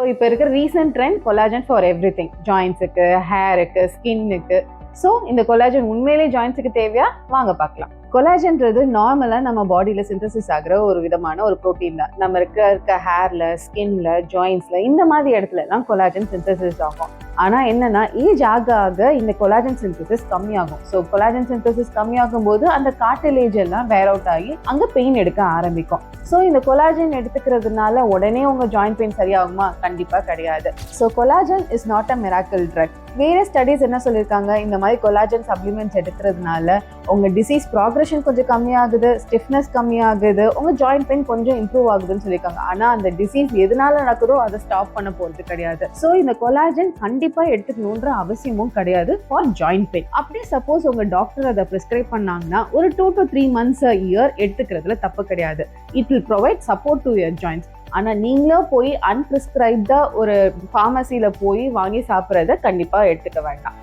இப்போ இருக்கிற recent trend collagen for everything, ஜாயின்ஸுக்கு, ஹேருக்கு, ஸ்கின்னுக்கு. ஸோ இந்த கொலாஜன் உண்மையிலே ஜாயின்ஸுக்கு தேவையா? வாங்க பார்க்கலாம். கொலாஜன்றது நார்மலாக நம்ம பாடியில் சிந்தசிஸ் ஆகிற ஒரு விதமான ஒரு ப்ரோட்டீன் தான். நம்ம இருக்க ஹேரில், ஸ்கின்ல, ஜாயின்ஸில் இந்த மாதிரி இடத்துலலாம் கொலாஜன் சிந்தசிஸ் ஆகும். ஆனால் என்னன்னா ஏஜ் ஆக ஆக இந்த கொலாஜன் சிந்தசிஸ் கம்மியாகும். ஸோ கொலாஜன் சிந்தசிஸ் கம்மியாகும் போது அந்த கார்டிலேஜ் எல்லாம் வேர் அவுட் ஆகி அங்கே பெயின் எடுக்க ஆரம்பிக்கும். ஸோ இந்த கொலாஜன் எடுத்துக்கிறதுனால உடனே உங்க ஜாயின்ட் பெயின் சரியாகுமா? கண்டிப்பாக கிடையாது. So collagen is not a miracle drug. வேற ஸ்டடீஸ் என்ன சொல்லியிருக்காங்க, இந்த மாதிரி கொலாஜன் சப்ளிமெண்ட்ஸ் எடுக்கிறதுனால உங்க டிசீஸ் ப்ராக்ரெஷன் கொஞ்சம் கம்மியாகுது, ஸ்டிஃப்னஸ் கம்மியாகுது, உங்க ஜாயின்ட் பெயின் கொஞ்சம் இம்ப்ரூவ் ஆகுதுன்னு சொல்லியிருக்காங்க. ஆனா அந்த டிசீஸ் எதனால நடக்குதோ அதை ஸ்டாப் பண்ண போறது கிடையாது. ஸோ இந்த கொலாஜன் கண்டிப்பா எடுத்துக்கணுன்ற அவசியமும் கிடையாது ஃபார் ஜாயின்ட் பெயின். அப்படியே சப்போஸ் உங்க டாக்டர் அதை பிரிஸ்கிரைப் பண்ணாங்கன்னா ஒரு 2 to 3 months a year எடுத்துக்கிறதுல தப்பு கிடையாது. It will provide support to your joints. ஆனால் நீங்களும் போய் அன்பிரிஸ்கிரைப்டா ஒரு ஃபார்மசியில் போய் வாங்கி சாப்பிட்றத கண்டிப்பாக எடுத்துக்க வேண்டாம்.